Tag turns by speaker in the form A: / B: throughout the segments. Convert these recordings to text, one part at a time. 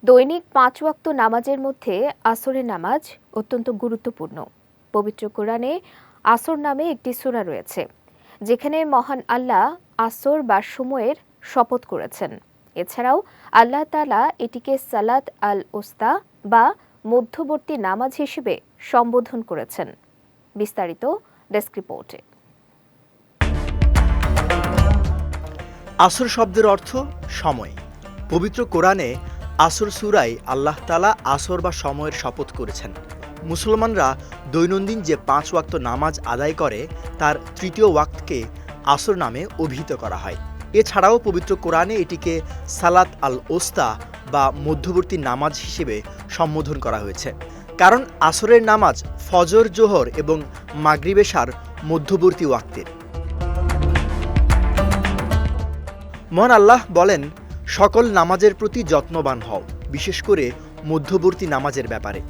A: দৈনিক ৫ ওয়াক্ত নামাজের মধ্যে আসরের নামাজ অত্যন্ত গুরুত্বপূর্ণ। পবিত্র কোরআনে আসর নামে একটি সূরা রয়েছে, যেখানে মহান আল্লাহ আসর বা সময়ের শপথ করেছেন। এছাড়াও আল্লাহ তাআলা এটিকে সালাত আল ওস্তা বা মধ্যবর্তী নামাজ হিসেবে সম্বোধন করেছেন। বিস্তারিত ডেস্ক রিপোর্টে।
B: আসর শব্দের অর্থ সময়। পবিত্র কোরআনে আসর সূরায় আল্লাহ তাআলা আসর বা সময়ের শপথ করেছেন। মুসলমানরা দৈনন্দিন যে ৫ ওয়াক্ত নামাজ আদায় করে তার তৃতীয় ওয়াক্তকে আসর নামে অভিহিত করা হয়। এছাড়াও পবিত্র কোরআনে এটিকে সালাত আল ওস্তা বা মধ্যবর্তী নামাজ হিসেবে সম্বোধন করা হয়েছে, কারণ আসরের নামাজ ফজর, জোহর এবং মাগরিব এশার মধ্যবর্তী ওয়াক্তের। মহান আল্লাহ বলেন, সকল নামাজের প্রতি যত্নবান হও, বিশেষ করে মধ্যবর্তী নামাজের ব্যাপারে,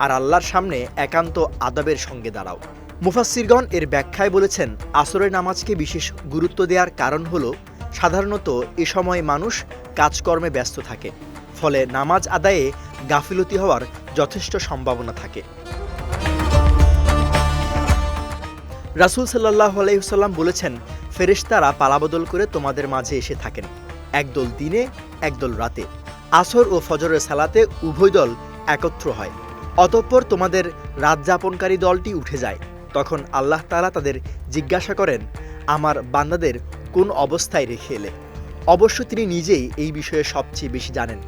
B: আর আল্লাহর সামনে একান্ত আদবের সঙ্গে দাঁড়াও। মুফাসসিরগণ এর ব্যাখ্যায় বলেছেন, আসরের নামাজকে বিশেষ গুরুত্ব দেওয়ার কারণ হলো সাধারণত এ সময় মানুষ কাজকর্মে ব্যস্ত থাকে, ফলে নামাজ আদায়ে গাফিলতি হওয়ার যথেষ্ট সম্ভাবনা থাকে। রাসূল সাল্লাল্লাহু আলাইহি ওয়াসাল্লাম বলেছেন, ফেরেশতারা পালাবদল করে তোমাদের মাঝে এসে থাকেন, একদল দিনে একদল রাতে। আসর ও ফজরের সালাতে উভয় দল একত্র হয়। অতঃপর তোমাদের রাত যাপনকারী দলটি উঠে যায়। তখন আল্লাহ তাআলা তাদের জিজ্ঞাসা করেন, আমার বান্দাদের কোন অবস্থায় রেখে এলে? অবশ্য তিনি নিজেই এই বিষয়ে সবচেয়ে বেশি জানেন।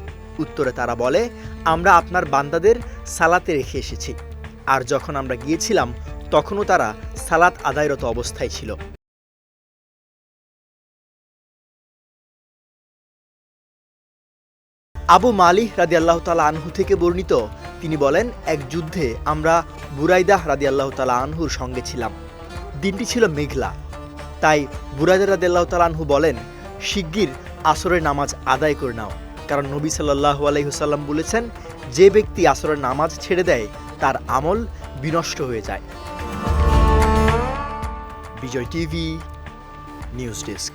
B: উত্তরে তারা বলে, আমরা আপনার বান্দাদের সালাতে রেখে এসেছি, আর যখন আমরা গিয়েছিলাম তখনও তারা সালাত আদায়রত অবস্থায় ছিল। আবু মালিহ রাদিয়াল্লাহু তাআলা আনহু থেকে বর্ণিত, তিনি বলেন, এক যুদ্ধে আমরা বুরাইদাহ রাদিয়াল্লাহু তাআলা আনহুর সঙ্গে ছিলাম। দিনটি ছিল মেঘলা, তাই বুরাইদা রাদিয়াল্লাহু তাআলা আনহু বলেন, শিগগির আসরের নামাজ আদায় করে নাও, কারণ নবী সাল্লাল্লাহু আলাইহি ওয়াসাল্লাম বলেছেন, যে ব্যক্তি আসরের নামাজ ছেড়ে দেয় তার আমল বিনষ্ট হয়ে যায়। বিজয় টিভি নিউজ ডেস্ক।